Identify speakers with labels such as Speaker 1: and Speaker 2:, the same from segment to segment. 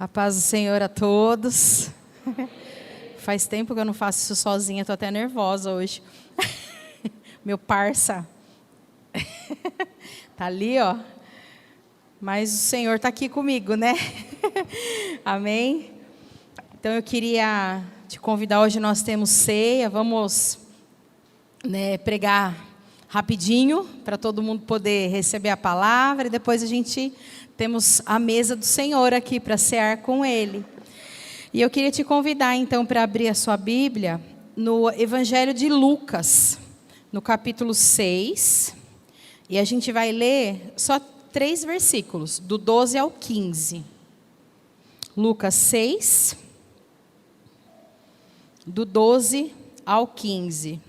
Speaker 1: A paz do Senhor a todos. Faz tempo que eu não faço isso sozinha, estou até nervosa hoje. Meu parça. Tá ali, ó. Mas o Senhor está aqui comigo, né? Amém? Então eu queria te convidar, hoje nós temos ceia, vamos pregar rapidinho, para todo mundo poder receber a palavra, e depois a gente temos a mesa do Senhor aqui para cear com Ele. E eu queria te convidar então para abrir a sua Bíblia no Evangelho de Lucas, no capítulo 6, e a gente vai ler só 3 versículos, do 12 ao 15. Lucas 6, do 12 ao 15.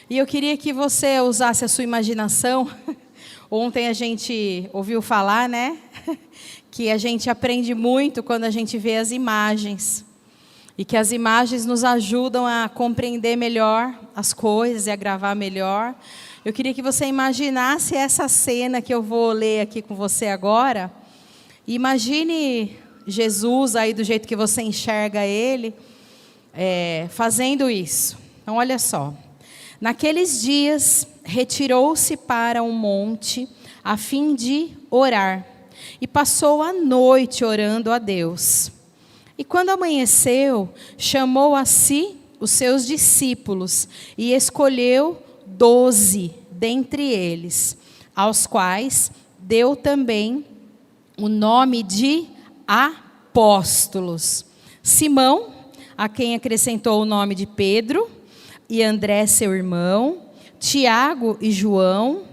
Speaker 1: E eu queria que você usasse a sua imaginação. Ontem a gente ouviu falar, né? Que a gente aprende muito quando a gente vê as imagens. E que as imagens nos ajudam a compreender melhor as coisas e a gravar melhor. Eu queria que você imaginasse essa cena que eu vou ler aqui com você agora. Imagine Jesus aí do jeito que você enxerga Ele, fazendo isso. Então olha só. Naqueles dias, retirou-se para um monte a fim de orar. E passou a noite orando a Deus. E quando amanheceu, chamou a si os seus discípulos e escolheu 12 dentre eles, aos quais deu também o nome de apóstolos. Simão, a quem acrescentou o nome de Pedro, e André seu irmão, Tiago e João,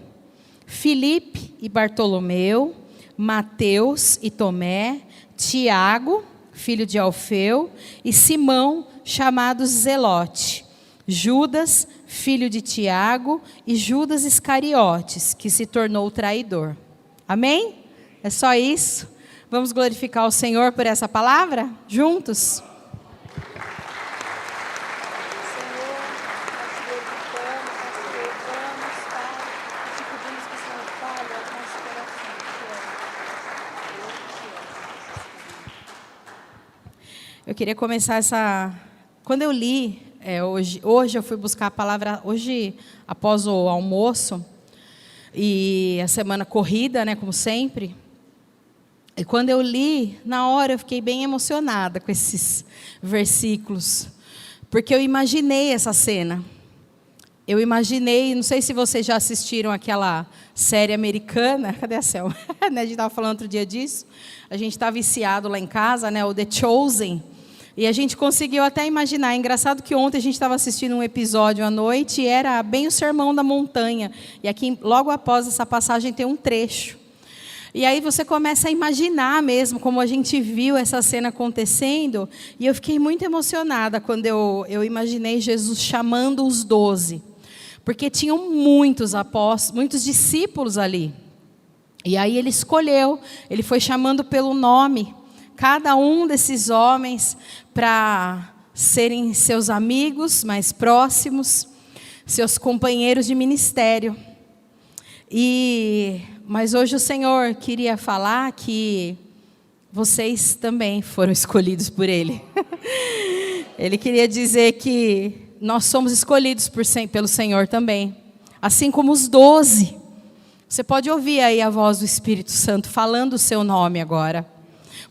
Speaker 1: Filipe e Bartolomeu, Mateus e Tomé, Tiago, filho de Alfeu, e Simão, chamado Zelote, Judas, filho de Tiago, e Judas Iscariotes, que se tornou o traidor. Amém? É só isso? Vamos glorificar o Senhor por essa palavra? Juntos? Eu queria começar essa... Quando eu li, hoje eu fui buscar a palavra, hoje após o almoço, e a semana corrida, né, como sempre. E quando eu li, na hora eu fiquei bem emocionada com esses versículos, porque eu imaginei essa cena. Eu imaginei, não sei se vocês já assistiram aquela série americana, cadê a Cel? A gente estava falando outro dia disso, a gente está viciado lá em casa, né, o The Chosen, e a gente conseguiu até imaginar. É engraçado que ontem a gente estava assistindo um episódio à noite, e era bem o Sermão da Montanha, e aqui logo após essa passagem tem um trecho. E aí você começa a imaginar mesmo como a gente viu essa cena acontecendo, e eu fiquei muito emocionada quando eu imaginei Jesus chamando os 12. Porque tinham muitos apóstolos, muitos discípulos ali. E aí ele escolheu, ele foi chamando pelo nome, cada um desses homens para serem seus amigos mais próximos, seus companheiros de ministério. Mas hoje o Senhor queria falar que vocês também foram escolhidos por Ele. Ele queria dizer que nós somos escolhidos pelo Senhor também, assim como os 12. Você pode ouvir aí a voz do Espírito Santo falando o seu nome agora,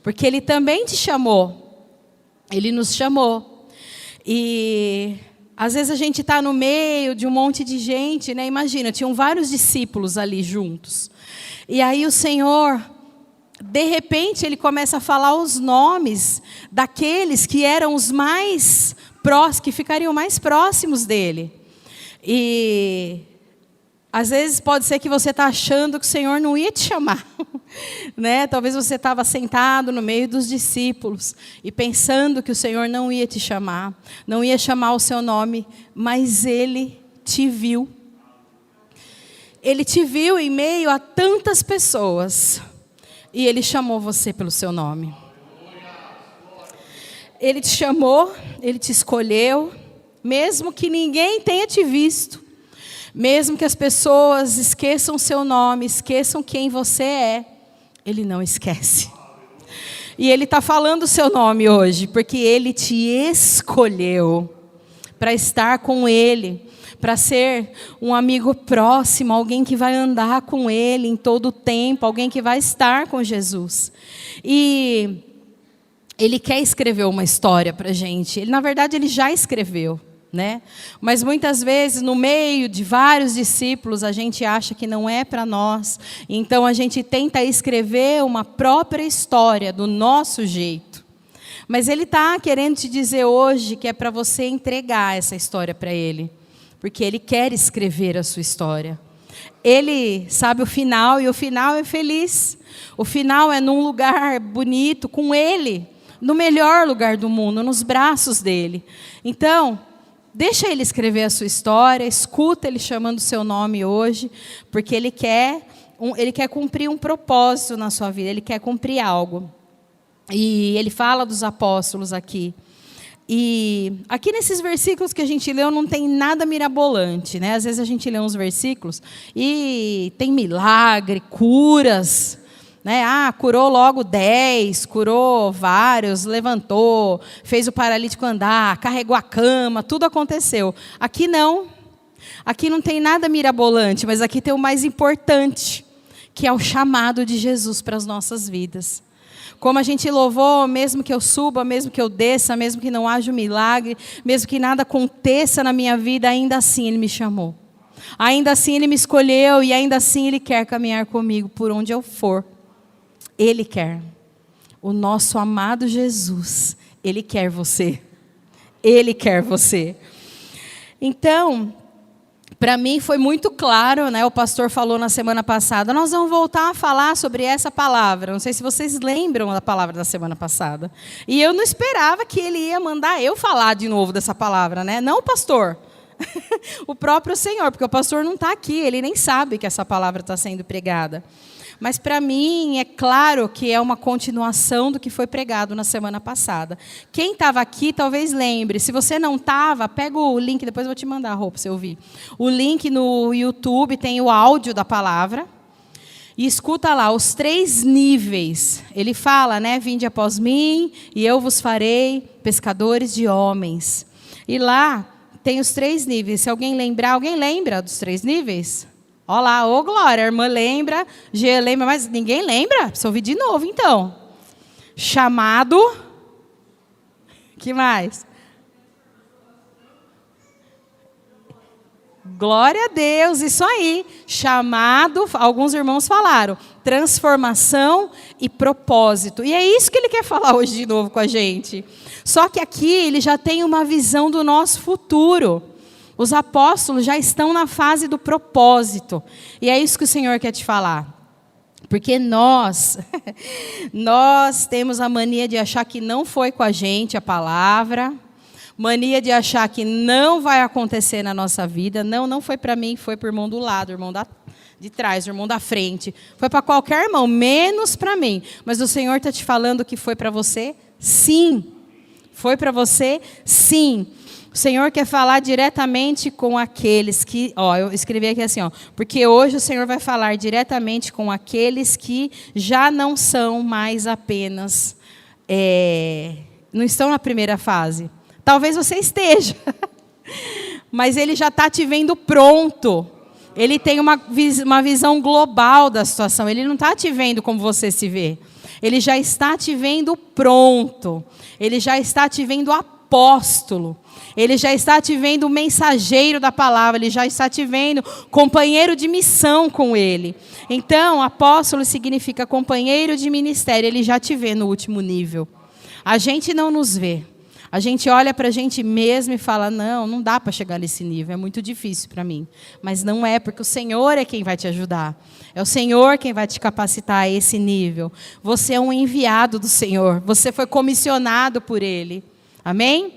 Speaker 1: porque Ele também te chamou, Ele nos chamou. E às vezes a gente está no meio de um monte de gente, né? Imagina, tinham vários discípulos ali juntos, e aí o Senhor, de repente, Ele começa a falar os nomes daqueles que eram os mais próximos, que ficariam mais próximos dele. E às vezes pode ser que você está achando que o Senhor não ia te chamar, né? Talvez você estava sentado no meio dos discípulos e pensando que o Senhor não ia te chamar, não ia chamar o seu nome, mas Ele te viu. Ele te viu em meio a tantas pessoas. E Ele chamou você pelo seu nome. Ele te chamou, Ele te escolheu, mesmo que ninguém tenha te visto, mesmo que as pessoas esqueçam o seu nome, esqueçam quem você é, Ele não esquece. E Ele está falando o seu nome hoje, porque Ele te escolheu para estar com Ele, para ser um amigo próximo, alguém que vai andar com Ele em todo o tempo, alguém que vai estar com Jesus. E Ele quer escrever uma história para a gente. Na verdade, Ele já escreveu, né? Mas muitas vezes, no meio de vários discípulos, a gente acha que não é para nós. Então, a gente tenta escrever uma própria história do nosso jeito. Mas Ele está querendo te dizer hoje que é para você entregar essa história para Ele. Porque Ele quer escrever a sua história. Ele sabe o final, e o final é feliz. O final é num lugar bonito, com Ele, no melhor lugar do mundo, nos braços dEle. Então, deixa Ele escrever a sua história, escuta Ele chamando o seu nome hoje, porque Ele quer cumprir um propósito na sua vida, Ele quer cumprir algo. E Ele fala dos apóstolos aqui. E aqui nesses versículos que a gente leu não tem nada mirabolante, né? Às vezes a gente lê uns versículos e tem milagre, curas, né? Curou logo 10, curou vários, levantou, fez o paralítico andar, carregou a cama, tudo aconteceu. Aqui não tem nada mirabolante, mas aqui tem o mais importante, que é o chamado de Jesus para as nossas vidas. Como a gente louvou, mesmo que eu suba, mesmo que eu desça, mesmo que não haja um milagre, mesmo que nada aconteça na minha vida, ainda assim Ele me chamou. Ainda assim Ele me escolheu e ainda assim Ele quer caminhar comigo por onde eu for. Ele quer. O nosso amado Jesus, Ele quer você. Ele quer você. Então, para mim foi muito claro, né? O pastor falou na semana passada, nós vamos voltar a falar sobre essa palavra. Não sei se vocês lembram da palavra da semana passada. E eu não esperava que ele ia mandar eu falar de novo dessa palavra, né? Não o pastor, o próprio Senhor, porque o pastor não está aqui, ele nem sabe que essa palavra está sendo pregada. Mas para mim é claro que é uma continuação do que foi pregado na semana passada. Quem estava aqui talvez lembre. Se você não estava, pega o link, depois eu vou te mandar a roupa para você ouvir. O link no YouTube tem o áudio da palavra. E escuta lá, os 3 níveis. Ele fala, né? Vinde após mim e eu vos farei pescadores de homens. E lá tem os 3 níveis. Se alguém lembrar, alguém lembra dos 3 níveis? Olha lá, ô Glória, a irmã lembra, G lembra, mas ninguém lembra? Precisa ouvir de novo, então. Chamado. Que mais? Glória a Deus, isso aí. Chamado, alguns irmãos falaram, transformação e propósito. E é isso que ele quer falar hoje de novo com a gente. Só que aqui ele já tem uma visão do nosso futuro. Os apóstolos já estão na fase do propósito. E é isso que o Senhor quer te falar. Porque nós temos a mania de achar que não foi com a gente a palavra, mania de achar que não vai acontecer na nossa vida. Não foi para mim, foi para o irmão do lado, o irmão de trás, o irmão da frente. Foi para qualquer irmão, menos para mim. Mas o Senhor está te falando que foi para você? Sim. Foi para você? Sim. O Senhor quer falar diretamente com aqueles que... eu escrevi aqui assim, porque hoje o Senhor vai falar diretamente com aqueles que já não são mais apenas... não estão na primeira fase. Talvez você esteja, mas Ele já está te vendo pronto. Ele tem uma visão global da situação. Ele não está te vendo como você se vê. Ele já está te vendo pronto. Ele já está te vendo apóstolo. Ele já está te vendo mensageiro da palavra. Ele já está te vendo companheiro de missão com Ele. Então, apóstolo significa companheiro de ministério. Ele já te vê no último nível. A gente não nos vê. A gente olha para a gente mesmo e fala, não dá para chegar nesse nível, é muito difícil para mim. Mas não é, porque o Senhor é quem vai te ajudar. É o Senhor quem vai te capacitar a esse nível. Você é um enviado do Senhor. Você foi comissionado por Ele. Amém?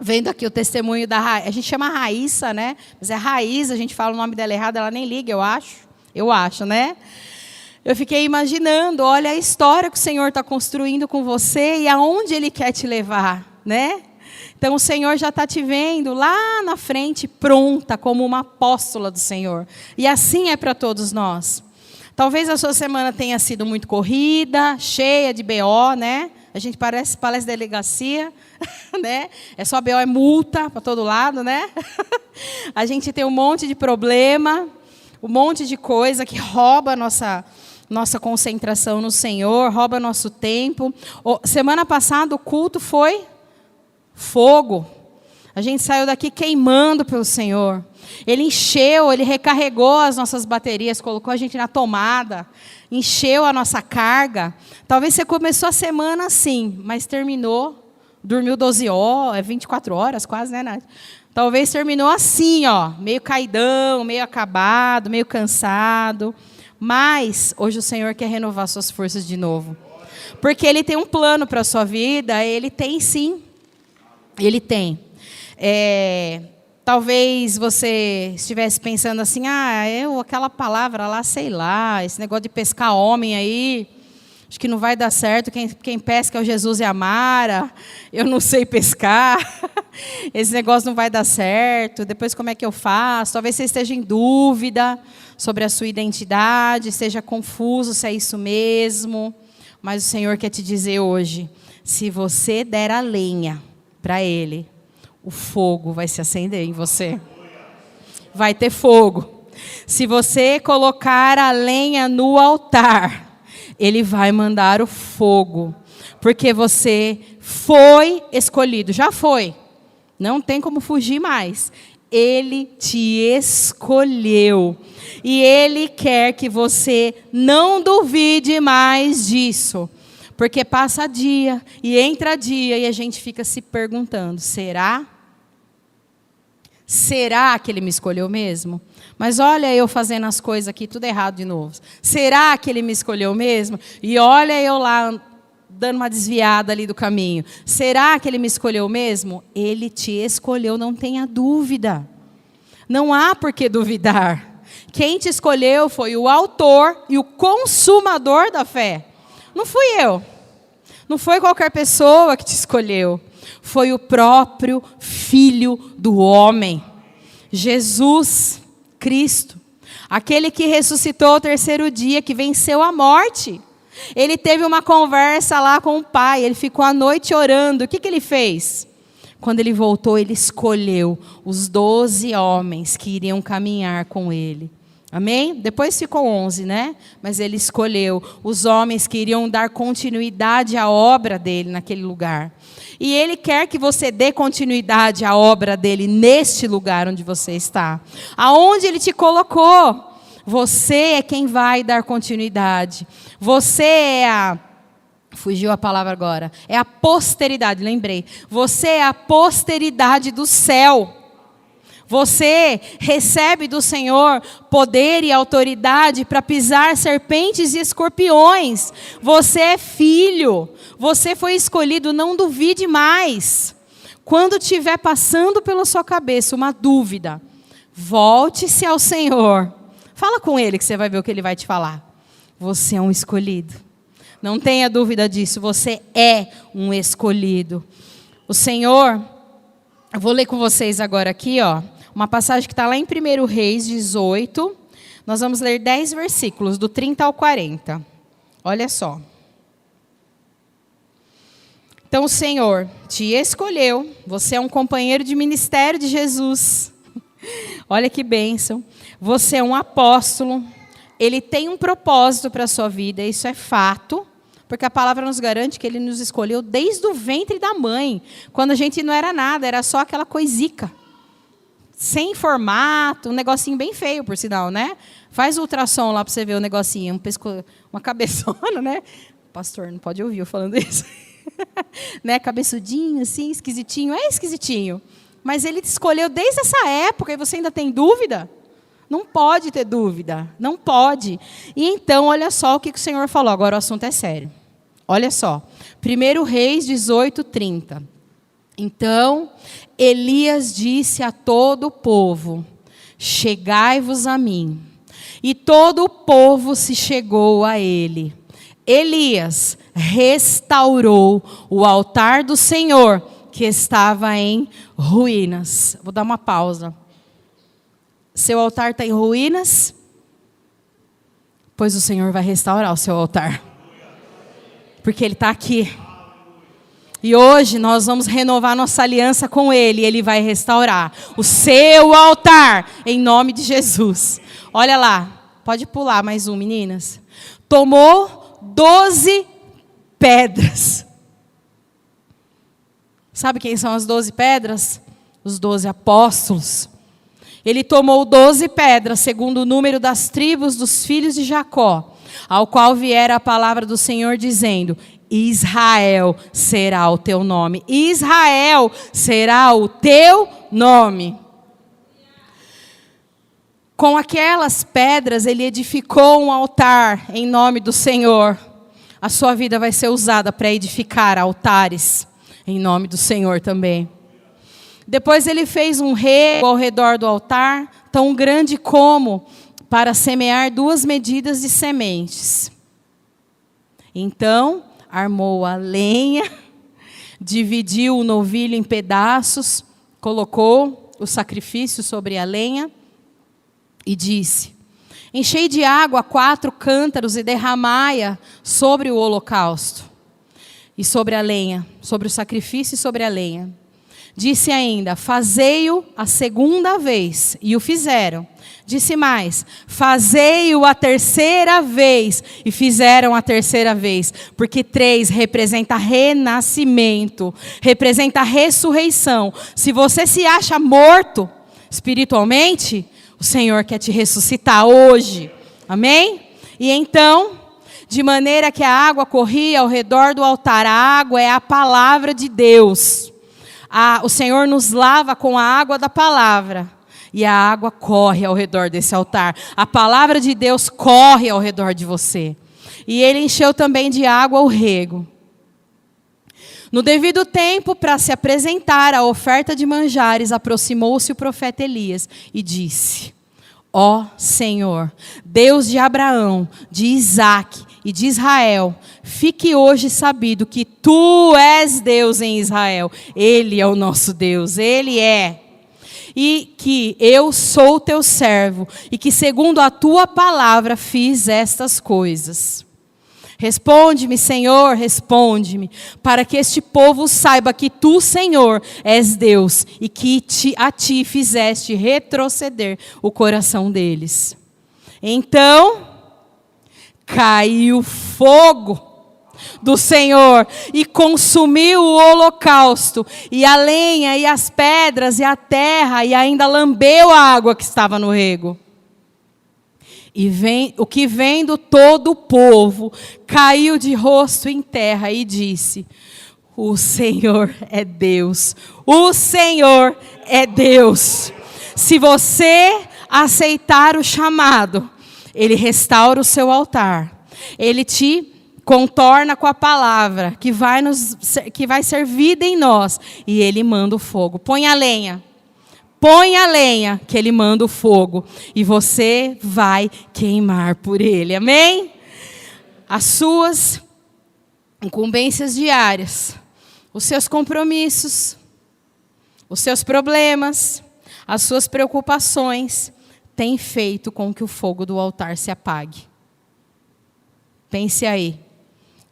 Speaker 1: Vendo aqui o testemunho da Raíssa. A gente chama Raíssa, né? Mas é Raíssa, a gente fala o nome dela errado, ela nem liga, eu acho. Eu acho, né? Eu fiquei imaginando, olha a história que o Senhor está construindo com você e aonde Ele quer te levar, né? Então o Senhor já está te vendo lá na frente, pronta, como uma apóstola do Senhor. E assim é para todos nós. Talvez a sua semana tenha sido muito corrida, cheia de BO, né? A gente parece delegacia, né? É só BO, é multa para todo lado, né? A gente tem um monte de problema, um monte de coisa que rouba a nossa concentração no Senhor, rouba nosso tempo. Semana passada o culto foi fogo. A gente saiu daqui queimando pelo Senhor. Ele encheu, Ele recarregou as nossas baterias, colocou a gente na tomada, encheu a nossa carga. Talvez você começou a semana assim, mas terminou, dormiu 12 horas, 24 horas quase, né, Nath? Talvez terminou assim, ó, meio caidão, meio acabado, meio cansado. Mas hoje o Senhor quer renovar suas forças de novo. Porque Ele tem um plano para a sua vida, Ele tem sim. Ele tem. Talvez você estivesse pensando assim, aquela palavra lá, sei lá, esse negócio de pescar homem aí, acho que não vai dar certo, quem pesca é o Jesus e a Mara, eu não sei pescar, esse negócio não vai dar certo, depois como é que eu faço? Talvez você esteja em dúvida sobre a sua identidade, esteja confuso se é isso mesmo, mas o Senhor quer te dizer hoje, se você der a lenha para Ele, o fogo vai se acender em você. Vai ter fogo. Se você colocar a lenha no altar, Ele vai mandar o fogo. Porque você foi escolhido. Já foi. Não tem como fugir mais. Ele te escolheu. E Ele quer que você não duvide mais disso. Porque passa dia e entra dia e a gente fica se perguntando, será? Será que Ele me escolheu mesmo? Mas olha eu fazendo as coisas aqui, tudo errado de novo. Será que Ele me escolheu mesmo? E olha eu lá dando uma desviada ali do caminho. Será que Ele me escolheu mesmo? Ele te escolheu, não tenha dúvida. Não há por que duvidar. Quem te escolheu foi o autor e o consumador da fé. Não fui eu. Não foi qualquer pessoa que te escolheu. Foi o próprio Filho do homem. Jesus Cristo. Aquele que ressuscitou ao terceiro dia, que venceu a morte. Ele teve uma conversa lá com o Pai. Ele ficou a noite orando. O que ele fez? Quando ele voltou, ele escolheu os 12 homens que iriam caminhar com ele. Amém? Depois ficou 11, né? Mas ele escolheu os homens que iriam dar continuidade à obra dele naquele lugar. E ele quer que você dê continuidade à obra dele neste lugar onde você está. Aonde ele te colocou. Você é quem vai dar continuidade. Você é fugiu a palavra agora. É a posteridade, lembrei. Você é a posteridade do céu. Você recebe do Senhor poder e autoridade para pisar serpentes e escorpiões. Você é filho. Você foi escolhido, não duvide mais. Quando estiver passando pela sua cabeça uma dúvida, volte-se ao Senhor. Fala com Ele que você vai ver o que Ele vai te falar. Você é um escolhido. Não tenha dúvida disso, você é um escolhido. O Senhor, eu vou ler com vocês agora aqui, ó. Uma passagem que está lá em 1 Reis 18. Nós vamos ler 10 versículos, do 30 ao 40. Olha só. Então o Senhor te escolheu. Você é um companheiro de ministério de Jesus. Olha que bênção. Você é um apóstolo. Ele tem um propósito para a sua vida. Isso é fato. Porque a palavra nos garante que Ele nos escolheu desde o ventre da mãe. Quando a gente não era nada, era só aquela coisica. Sem formato, um negocinho bem feio, por sinal, né? Faz o ultrassom lá para você ver o negocinho, uma cabeçona, né? Pastor, não pode ouvir eu falando isso. Né? Cabeçudinho, assim, esquisitinho. É esquisitinho. Mas Ele te escolheu desde essa época e você ainda tem dúvida? Não pode ter dúvida. Não pode. E então, olha só o que o Senhor falou. Agora o assunto é sério. Olha só. 1 Reis 18, 30. Então, Elias disse a todo o povo: chegai-vos a mim. E todo o povo se chegou a ele. Elias restaurou o altar do Senhor, que estava em ruínas. Vou dar uma pausa. Seu altar está em ruínas? Pois o Senhor vai restaurar o seu altar. Porque Ele está aqui. E hoje nós vamos renovar nossa aliança com Ele. E Ele vai restaurar o seu altar, em nome de Jesus. Olha lá, pode pular mais um, meninas. Tomou 12 pedras. Sabe quem são as 12 pedras? Os 12 apóstolos. Ele tomou 12 pedras, segundo o número das tribos dos filhos de Jacó, ao qual viera a palavra do Senhor, dizendo: Israel será o teu nome. Israel será o teu nome. Com aquelas pedras, ele edificou um altar em nome do Senhor. A sua vida vai ser usada para edificar altares em nome do Senhor também. Depois ele fez um rego ao redor do altar, tão grande como para semear 2 medidas de sementes. Então, armou a lenha, dividiu o novilho em pedaços, colocou o sacrifício sobre a lenha e disse: enchei de água 4 cântaros e derramai-a sobre o holocausto e sobre a lenha, sobre o sacrifício e sobre a lenha. Disse ainda: fazei-o a 2ª vez, e o fizeram. Disse mais: fazei-o a 3ª vez, e fizeram a 3ª vez, porque 3 representa renascimento, representa ressurreição. Se você se acha morto espiritualmente, o Senhor quer te ressuscitar hoje, amém? E então, de maneira que a água corria ao redor do altar, a água é a palavra de Deus. O Senhor nos lava com a água da palavra. E a água corre ao redor desse altar. A palavra de Deus corre ao redor de você. E ele encheu também de água o rego. No devido tempo, para se apresentar a oferta de manjares, aproximou-se o profeta Elias e disse: ó Senhor, Deus de Abraão, de Isaque e de Israel, fique hoje sabido que Tu és Deus em Israel. Ele é o nosso Deus, Ele é. E que eu sou Teu servo, e que segundo a Tua palavra fiz estas coisas. Responde-me, Senhor, responde-me, para que este povo saiba que Tu, Senhor, és Deus, e que a Ti fizeste retroceder o coração deles. Então caiu fogo do Senhor e consumiu o holocausto, e a lenha, e as pedras, e a terra, e ainda lambeu a água que estava no rego. E o que vendo todo o povo, caiu de rosto em terra e disse: o Senhor é Deus, o Senhor é Deus. Se você aceitar o chamado, Ele restaura o seu altar, Ele te contorna com a palavra, que vai ser vida em nós, e Ele manda o fogo. Põe a lenha, que Ele manda o fogo, e você vai queimar por Ele, amém? As suas incumbências diárias, os seus compromissos, os seus problemas, as suas preocupações, têm feito com que o fogo do altar se apague. Pense aí,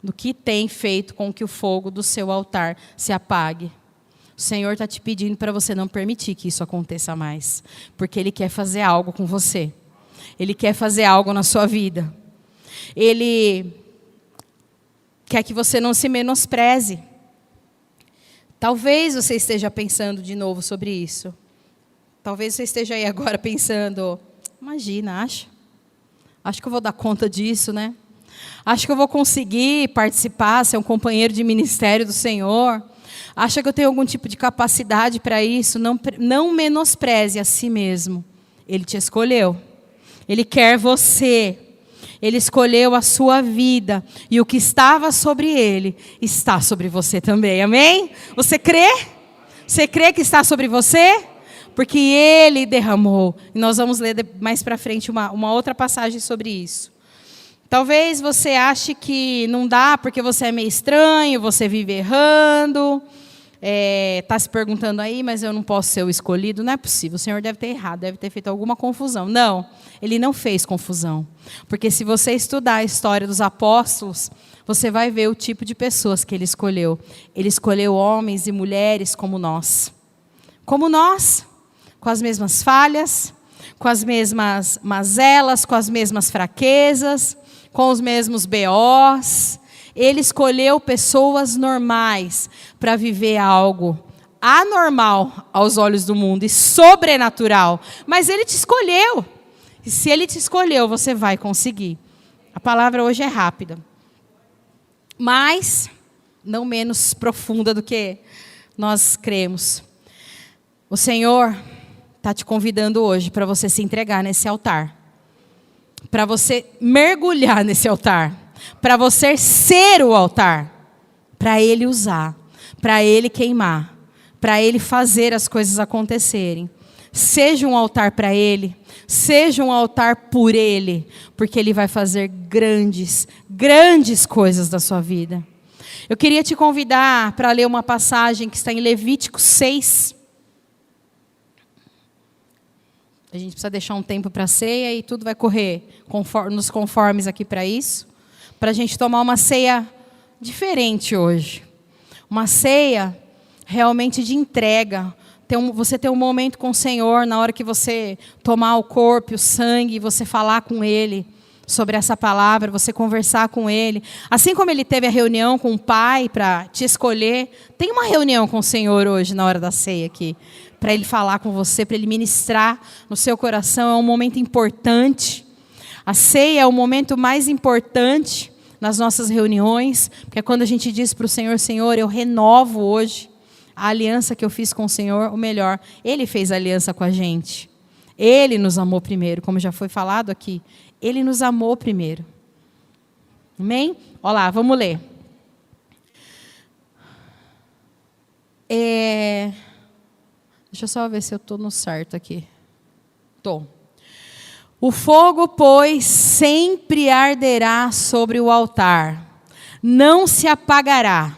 Speaker 1: no que tem feito com que o fogo do seu altar se apague. O Senhor está te pedindo para você não permitir que isso aconteça mais, porque Ele quer fazer algo com você. Ele quer fazer algo na sua vida. Ele quer que você não se menospreze. Talvez você esteja pensando de novo sobre isso. Talvez você esteja aí agora pensando: imagina, acho que eu vou dar conta disso, né? Acho que eu vou conseguir participar, ser um companheiro de ministério do Senhor. Acha que eu tenho algum tipo de capacidade para isso? Não menospreze a si mesmo. Ele te escolheu. Ele quer você. Ele escolheu a sua vida. E o que estava sobre Ele, está sobre você também. Amém? Você crê? Você crê que está sobre você? Porque Ele derramou. E nós vamos ler mais para frente uma outra passagem sobre isso. Talvez você ache que não dá porque você é meio estranho, você vive errando, está se perguntando aí, mas eu não posso ser o escolhido. Não é possível, o Senhor deve ter errado, deve ter feito alguma confusão. Não, Ele não fez confusão. Porque se você estudar a história dos apóstolos, você vai ver o tipo de pessoas que Ele escolheu. Ele escolheu homens e mulheres como nós. Como nós, com as mesmas falhas, com as mesmas mazelas, com as mesmas fraquezas, com os mesmos BOs. Ele escolheu pessoas normais para viver algo anormal aos olhos do mundo e sobrenatural. Mas Ele te escolheu. E se Ele te escolheu, você vai conseguir. A palavra hoje é rápida, mas não menos profunda do que nós cremos. O Senhor está te convidando hoje para você se entregar nesse altar. Para você mergulhar nesse altar, para você ser o altar, para Ele usar, para Ele queimar, para Ele fazer as coisas acontecerem. Seja um altar para Ele, seja um altar por Ele, porque Ele vai fazer grandes, grandes coisas da sua vida. Eu queria te convidar para ler uma passagem que está em Levítico 6. A gente precisa deixar um tempo para a ceia e tudo vai correr nos conformes aqui para isso. Para a gente tomar uma ceia diferente hoje. Uma ceia realmente de entrega. Você ter um momento com o Senhor, na hora que você tomar o corpo, o sangue, você falar com Ele sobre essa palavra, você conversar com Ele. Assim como Ele teve a reunião com o Pai para te escolher, tem uma reunião com o Senhor hoje, na hora da ceia aqui. Para Ele falar com você, para Ele ministrar no seu coração. É um momento importante. A ceia é o momento mais importante nas nossas reuniões, porque é quando a gente diz para o Senhor: Senhor, eu renovo hoje a aliança que eu fiz com o Senhor, o melhor. Ele fez aliança com a gente. Ele nos amou primeiro, como já foi falado aqui. Ele nos amou primeiro. Amém? Olha lá, vamos ler. Deixa eu só ver se eu estou no certo aqui. Estou. O fogo, pois, sempre arderá sobre o altar, não se apagará,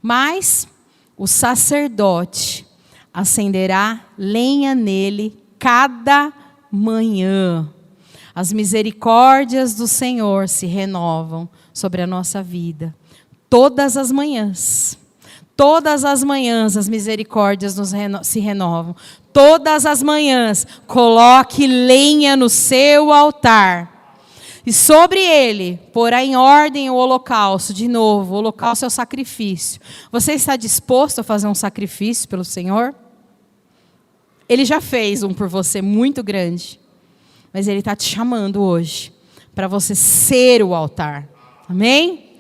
Speaker 1: mas o sacerdote acenderá lenha nele cada manhã. As misericórdias do Senhor se renovam sobre a nossa vida, todas as manhãs. Todas as manhãs as misericórdias se renovam. Todas as manhãs coloque lenha no seu altar. E sobre ele porá em ordem o holocausto. De novo, o holocausto é o sacrifício. Você está disposto a fazer um sacrifício pelo Senhor? Ele já fez um por você muito grande. Mas Ele está te chamando hoje para você ser o altar. Amém?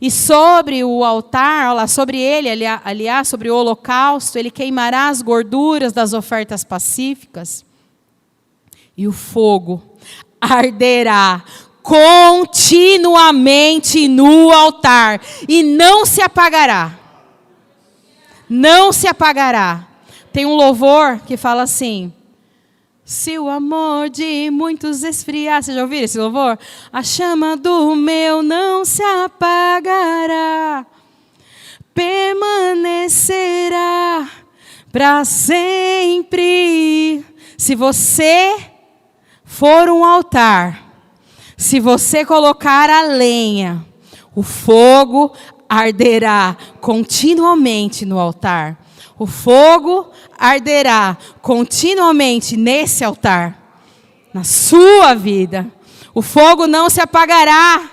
Speaker 1: E sobre o altar, olha lá, sobre ele, aliás, sobre o holocausto, ele queimará as gorduras das ofertas pacíficas. E o fogo arderá continuamente no altar. E não se apagará. Não se apagará. Tem um louvor que fala assim: se o amor de muitos esfriar. Vocês já ouviram esse louvor? A chama do meu não se apagará, permanecerá para sempre. Se você for um altar, se você colocar a lenha, o fogo arderá continuamente no altar. O fogo arderá continuamente nesse altar, na sua vida. O fogo não se apagará.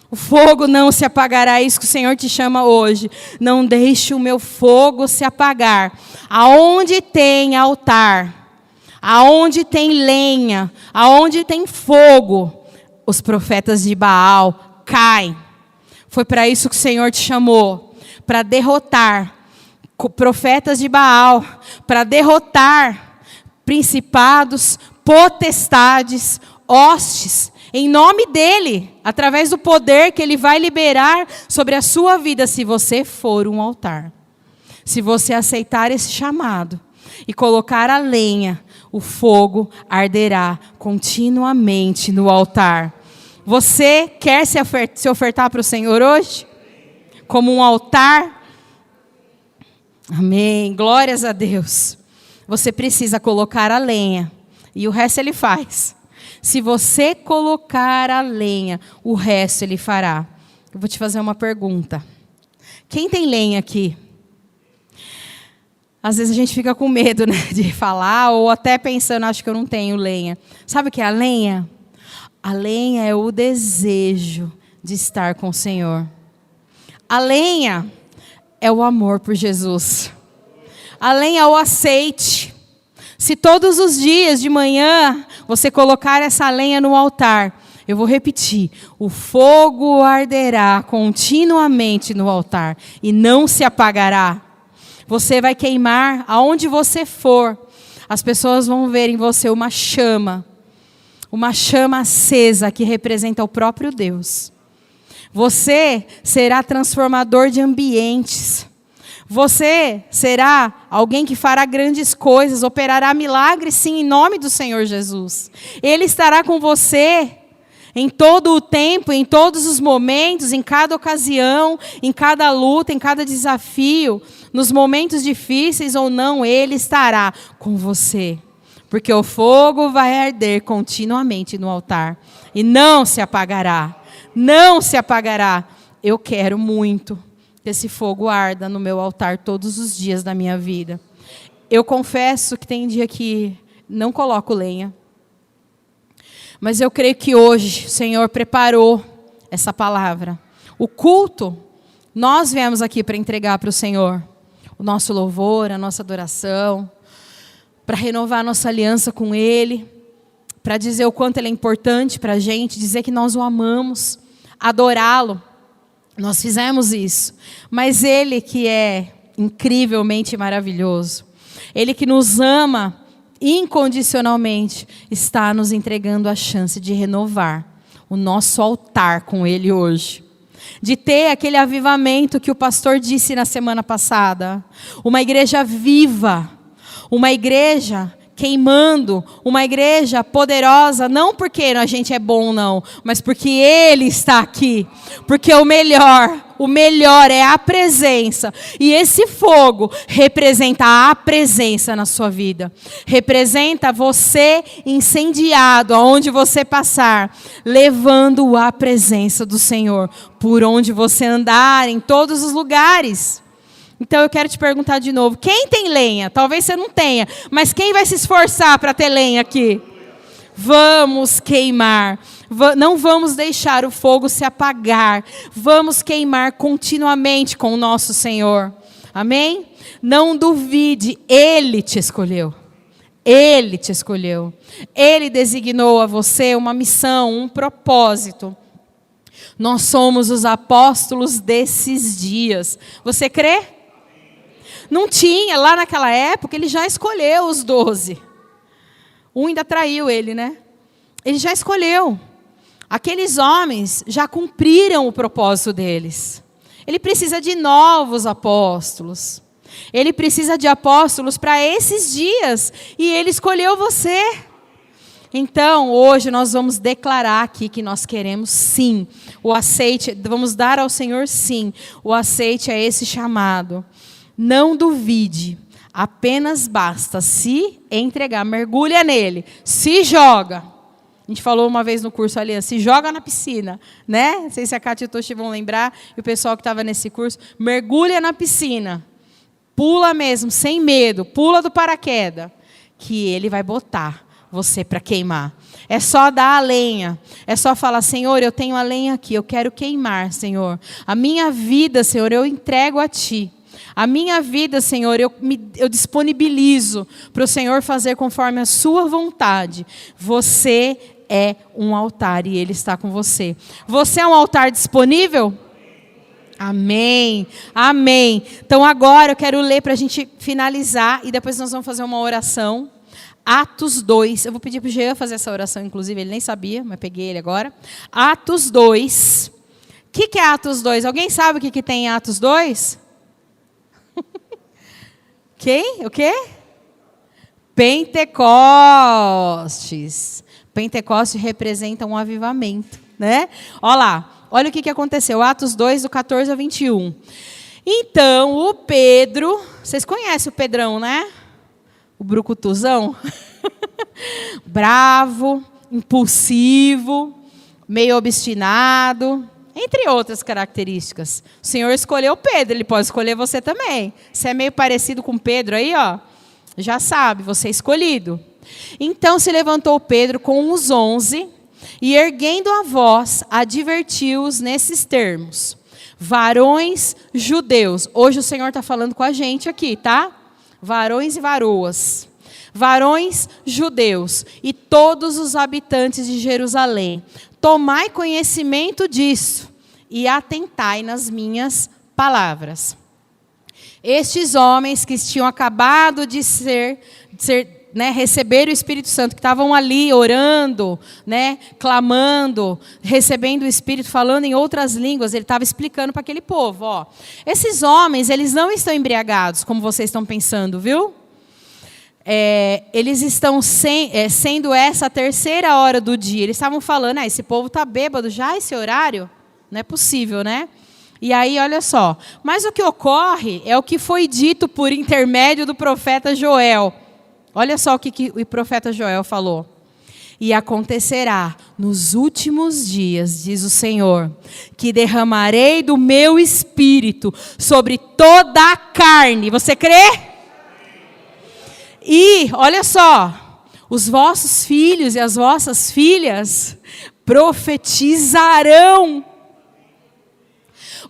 Speaker 1: O fogo não se apagará. É isso que o Senhor te chama hoje. Não deixe o meu fogo se apagar. Aonde tem altar, aonde tem lenha, aonde tem fogo, os profetas de Baal caem. Foi para isso que o Senhor te chamou, para derrotar profetas de Baal, para derrotar principados, potestades, hostes, em nome dEle, através do poder que Ele vai liberar sobre a sua vida, se você for um altar. Se você aceitar esse chamado, e colocar a lenha, o fogo arderá continuamente no altar. Você quer se ofertar para o Senhor hoje? Como um altar? Amém. Glórias a Deus. Você precisa colocar a lenha. E o resto Ele faz. Se você colocar a lenha, o resto Ele fará. Eu vou te fazer uma pergunta. Quem tem lenha aqui? Às vezes a gente fica com medo, né, de falar, ou até pensando, acho que eu não tenho lenha. Sabe o que é a lenha? A lenha é o desejo de estar com o Senhor. A lenha é o amor por Jesus. A lenha é o aceite. Se todos os dias de manhã você colocar essa lenha no altar, eu vou repetir, o fogo arderá continuamente no altar e não se apagará. Você vai queimar aonde você for. As pessoas vão ver em você uma chama acesa que representa o próprio Deus. Você será transformador de ambientes. Você será alguém que fará grandes coisas, operará milagres, sim, em nome do Senhor Jesus. Ele estará com você em todo o tempo, em todos os momentos, em cada ocasião, em cada luta, em cada desafio, nos momentos difíceis ou não, Ele estará com você. Porque o fogo vai arder continuamente no altar e não se apagará. Não se apagará. Eu quero muito que esse fogo arda no meu altar todos os dias da minha vida. Eu confesso que tem dia que não coloco lenha. Mas eu creio que hoje o Senhor preparou essa palavra. O culto, nós viemos aqui para entregar para o Senhor o nosso louvor, a nossa adoração, para renovar a nossa aliança com Ele, para dizer o quanto Ele é importante para a gente, dizer que nós o amamos, adorá-lo. Nós fizemos isso. Mas Ele que é incrivelmente maravilhoso, Ele que nos ama incondicionalmente, está nos entregando a chance de renovar o nosso altar com Ele hoje. De ter aquele avivamento que o pastor disse na semana passada. Uma igreja viva, uma igreja queimando, uma igreja poderosa, não porque a gente é bom não, mas porque Ele está aqui. Porque o melhor é a presença. E esse fogo representa a presença na sua vida. Representa você incendiado aonde você passar, levando a presença do Senhor por onde você andar, em todos os lugares. Então eu quero te perguntar de novo, quem tem lenha? Talvez você não tenha, mas quem vai se esforçar para ter lenha aqui? Vamos queimar, não vamos deixar o fogo se apagar, vamos queimar continuamente com o nosso Senhor, amém? Não duvide, Ele te escolheu, Ele te escolheu, Ele designou a você uma missão, um propósito. Nós somos os apóstolos desses dias, você crê? Não tinha, lá naquela época, Ele já escolheu os 12. Um ainda traiu Ele, né? Ele já escolheu. Aqueles homens já cumpriram o propósito deles. Ele precisa de novos apóstolos. Ele precisa de apóstolos para esses dias. E Ele escolheu você. Então, hoje nós vamos declarar aqui que nós queremos sim. O aceite, vamos dar ao Senhor sim. O aceite é esse chamado. Não duvide, apenas basta se entregar, mergulha nele, se joga. A gente falou uma vez no curso ali, se joga na piscina, né? Não sei se a Cátia e o Toshi vão lembrar, e o pessoal que estava nesse curso, mergulha na piscina, pula mesmo, sem medo, pula do paraquedas, que Ele vai botar você para queimar. É só dar a lenha, é só falar, Senhor, eu tenho a lenha aqui, eu quero queimar, Senhor. A minha vida, Senhor, eu entrego a Ti. A minha vida, Senhor, eu disponibilizo para o Senhor fazer conforme a sua vontade. Você é um altar e Ele está com você. Você é um altar disponível? Amém, amém. Então agora eu quero ler para a gente finalizar e depois nós vamos fazer uma oração. Atos 2, eu vou pedir para o Jean fazer essa oração, inclusive ele nem sabia, mas peguei ele agora. Atos 2, o que é Atos 2? Alguém sabe o que tem em Atos 2? Quem? O quê? Pentecostes. Pentecostes representa um avivamento, né? Olha lá, olha o que aconteceu. Atos 2, do 14 ao 21. Então, o Pedro, vocês conhecem o Pedrão, né? O brucutuzão. Bravo, impulsivo, meio obstinado, entre outras características. O Senhor escolheu Pedro, Ele pode escolher você também. Você é meio parecido com Pedro aí, ó, já sabe, você é escolhido. Então se levantou Pedro com os 11 e, erguendo a voz, advertiu-os nesses termos: varões judeus. Hoje o Senhor está falando com a gente aqui, tá? Varões e varoas. Varões judeus e todos os habitantes de Jerusalém, tomai conhecimento disso e atentai nas minhas palavras. Estes homens que tinham acabado de receber o Espírito Santo, que estavam ali orando, clamando, recebendo o Espírito, falando em outras línguas, ele estava explicando para aquele povo, ó, esses homens, eles não estão embriagados, como vocês estão pensando, viu? Eles estão sendo essa a terceira hora do dia. Eles estavam falando, esse povo está bêbado já, esse horário? Não é possível, né? E aí, olha só. Mas o que ocorre é o que foi dito por intermédio do profeta Joel. Olha só o que o profeta Joel falou. E acontecerá nos últimos dias, diz o Senhor, que derramarei do meu espírito sobre toda a carne. Você crê? E, olha só, os vossos filhos e as vossas filhas profetizarão.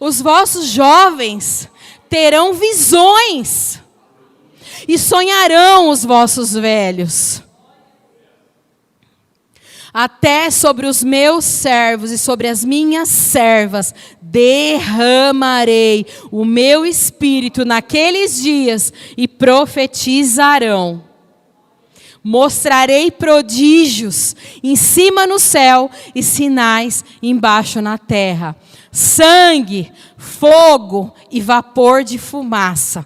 Speaker 1: Os vossos jovens terão visões. E sonharão os vossos velhos. Até sobre os meus servos e sobre as minhas servas derramarei o meu espírito naqueles dias e profetizarão. Mostrarei prodígios em cima no céu e sinais embaixo na terra: sangue, fogo e vapor de fumaça.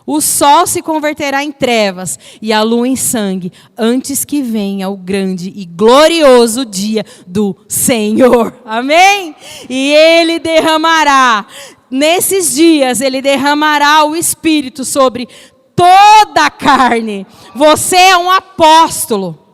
Speaker 1: O sol se converterá em trevas e a lua em sangue, antes que venha o grande e glorioso dia do Senhor. Amém? E Ele derramará, nesses dias, Ele derramará o Espírito sobre toda a carne. Você é um apóstolo.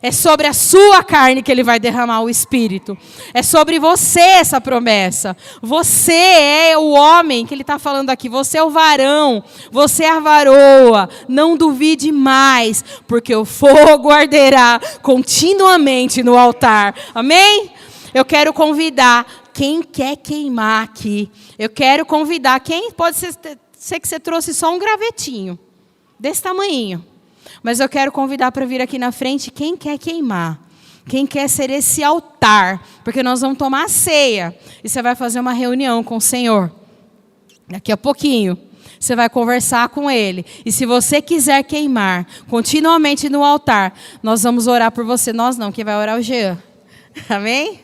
Speaker 1: É sobre a sua carne que Ele vai derramar o Espírito. É sobre você essa promessa. Você é o homem que Ele está falando aqui. Você é o varão. Você é a varoa. Não duvide mais, porque o fogo arderá continuamente no altar. Amém? Eu quero convidar quem quer queimar aqui. Eu quero convidar quem pode ser que você trouxe só um gravetinho desse tamanhinho. Mas eu quero convidar para vir aqui na frente quem quer queimar. Quem quer ser esse altar. Porque nós vamos tomar a ceia. E você vai fazer uma reunião com o Senhor. Daqui a pouquinho. Você vai conversar com Ele. E se você quiser queimar continuamente no altar, nós vamos orar por você. Nós não, quem vai orar é o Jean. Amém?